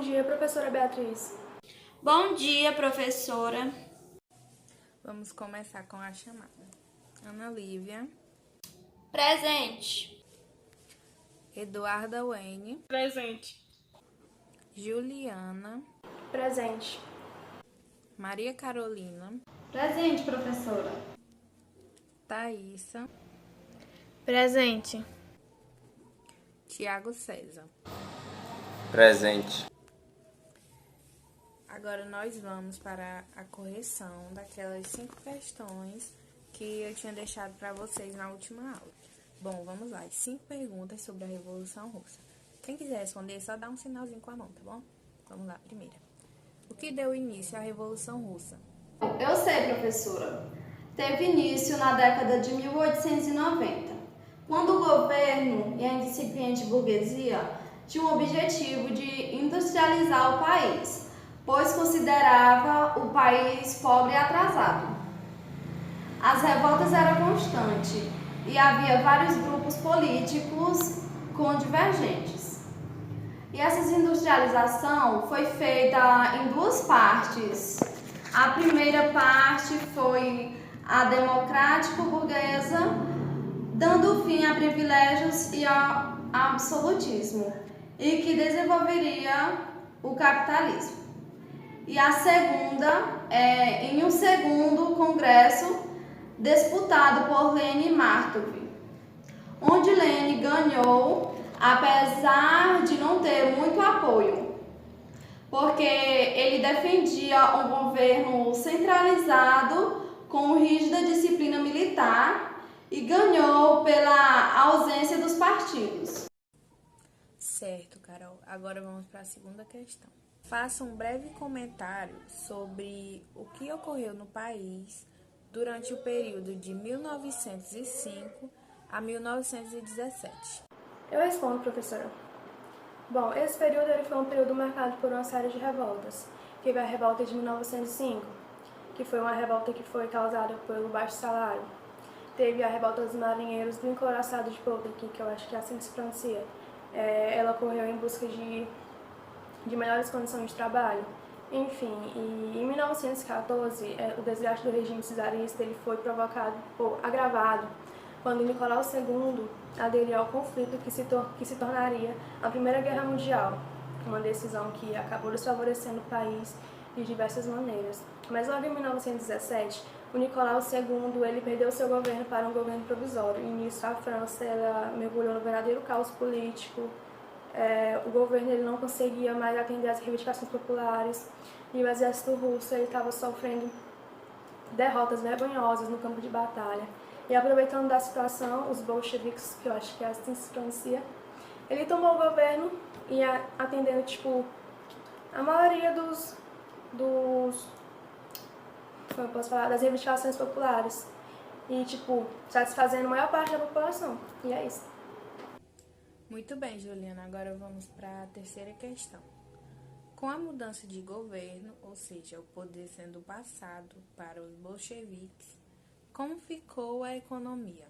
dia, professora Beatriz. Bom dia, professora. Vamos começar com a chamada. Ana Lívia. Presente. Eduarda Wayne. Presente. Juliana. Presente. Maria Carolina. Presente, professora. Thaísa. Presente. Tiago César. Presente. Agora nós vamos para a correção daquelas 5 questões que eu tinha deixado para vocês na última aula. Bom, vamos lá. 5 perguntas sobre a Revolução Russa. Quem quiser responder, só dá um sinalzinho com a mão, tá bom? Vamos lá, primeira. O que deu início à Revolução Russa? Eu sei, professora. Teve início na década de 1890, quando o governo e a incipiente burguesia tinham o objetivo de industrializar o país, pois considerava o país pobre e atrasado. As revoltas eram constantes e havia vários grupos políticos com divergentes. E essa industrialização foi feita em 2 partes. A primeira parte foi a democrático-burguesa, dando fim a privilégios e ao absolutismo, e que desenvolveria o capitalismo. E a segunda em um segundo congresso disputado por Lenin e Martov, onde Lenin ganhou, apesar de não ter muito apoio, porque ele defendia um governo centralizado com rígida disciplina militar e ganhou pela ausência dos partidos. Certo, Carol. Agora vamos para a segunda questão. Faça um breve comentário sobre o que ocorreu no país durante o período de 1905 a 1917. Eu respondo, professora. Bom, esse período ele foi um período marcado por uma série de revoltas. Teve a revolta de 1905, que foi uma revolta que foi causada pelo baixo salário. Teve a revolta dos marinheiros do encouraçado de Potemkin, que eu acho que é assim que se pronuncia. Ela ocorreu em busca de melhores condições de trabalho. Enfim, e em 1914, o desgaste do regime czarista ele foi agravado quando Nicolau II aderiu ao conflito que se tornaria a Primeira Guerra Mundial, uma decisão que acabou desfavorecendo o país de diversas maneiras. Mas logo em 1917, o Nicolau II ele perdeu seu governo para um governo provisório, e nisso a França ela mergulhou no verdadeiro caos político. O governo ele não conseguia mais atender às reivindicações populares, e o exército russo estava sofrendo derrotas vergonhosas no campo de batalha. E aproveitando da situação, os bolcheviques, que eu acho que é assim que se pronuncia, ele tomou o governo e atendendo a maioria como eu posso falar, das reivindicações populares e satisfazendo a maior parte da população. E é isso. Muito bem, Juliana. Agora vamos para a terceira questão. Com a mudança de governo, ou seja, o poder sendo passado para os bolcheviques, como ficou a economia?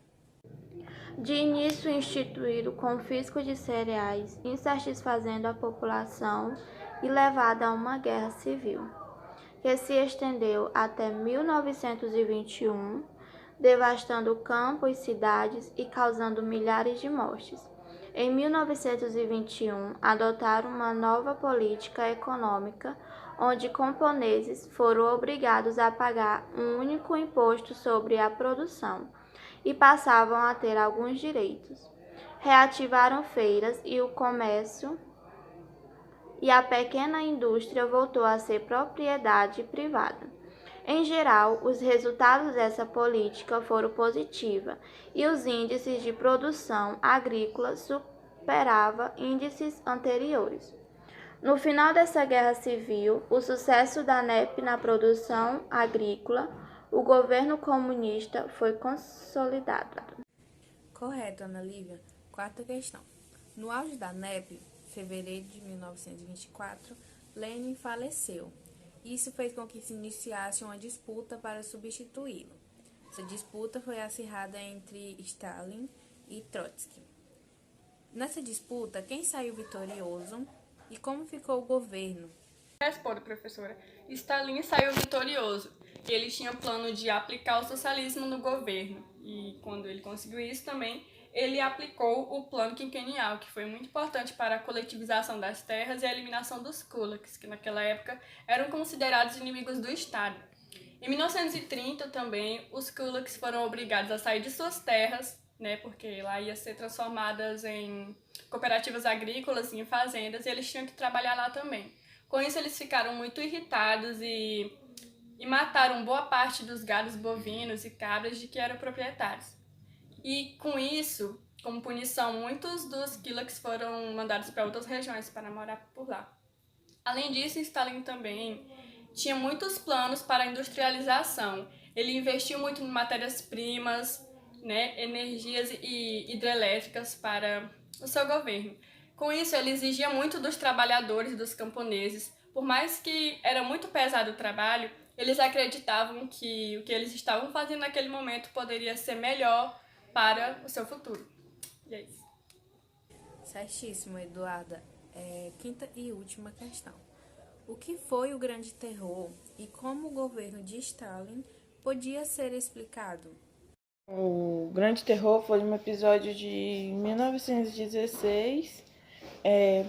De início instituído o confisco de cereais, insatisfazendo a população e levada a uma guerra civil, que se estendeu até 1921, devastando campos, cidades e causando milhares de mortes. Em 1921, adotaram uma nova política econômica, onde camponeses foram obrigados a pagar um único imposto sobre a produção e passavam a ter alguns direitos. Reativaram feiras e o comércio, e a pequena indústria voltou a ser propriedade privada. Em geral, os resultados dessa política foram positivos e os índices de produção agrícola superavam índices anteriores. No final dessa guerra civil, o sucesso da NEP na produção agrícola, o governo comunista foi consolidado. Correto, Ana Lívia. Quarta questão. No auge da NEP, fevereiro de 1924, Lenin faleceu. Isso fez com que se iniciasse uma disputa para substituí-lo. Essa disputa foi acirrada entre Stalin e Trotsky. Nessa disputa, quem saiu vitorioso E como ficou o governo? Responda, professora. Stalin saiu vitorioso. Ele tinha o plano de aplicar o socialismo no governo. E quando ele conseguiu isso também, ele aplicou o plano quinquenal, que foi muito importante para a coletivização das terras e a eliminação dos kulaks, que naquela época eram considerados inimigos do Estado. Em 1930 também, os kulaks foram obrigados a sair de suas terras, né, porque lá ia ser transformadas em cooperativas agrícolas e em fazendas, e eles tinham que trabalhar lá também. Com isso, eles ficaram muito irritados e mataram boa parte dos gados bovinos e cabras de que eram proprietários. E com isso, como punição, muitos dos kulaks foram mandados para outras regiões para morar por lá. Além disso, Stalin também tinha muitos planos para a industrialização. Ele investiu muito em matérias-primas, né, energias e hidrelétricas para o seu governo. Com isso, ele exigia muito dos trabalhadores e dos camponeses. Por mais que era muito pesado o trabalho, eles acreditavam que o que eles estavam fazendo naquele momento poderia ser melhor para o seu futuro. E é isso. Certíssimo, Eduarda. Quinta e última questão. O que foi o Grande Terror e como o governo de Stalin podia ser explicado? O Grande Terror foi um episódio de 1916,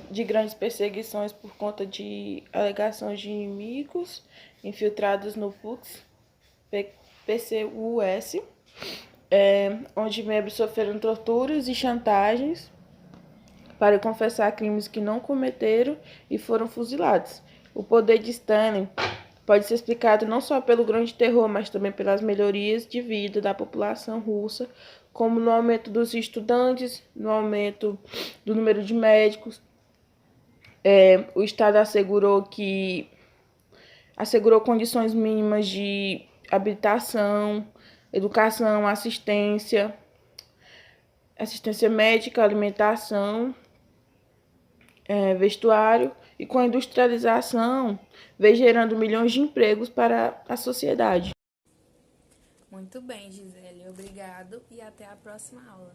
de grandes perseguições por conta de alegações de inimigos infiltrados no PCUS, onde membros sofreram torturas e chantagens para confessar crimes que não cometeram e foram fuzilados. O poder de Stalin pode ser explicado não só pelo Grande Terror, mas também pelas melhorias de vida da população russa, como no aumento dos estudantes, no aumento do número de médicos. O Estado assegurou condições mínimas de habitação, educação, assistência médica, alimentação, vestuário, e com a industrialização veio gerando milhões de empregos para a sociedade. Muito bem, Gisele. Obrigado e até a próxima aula.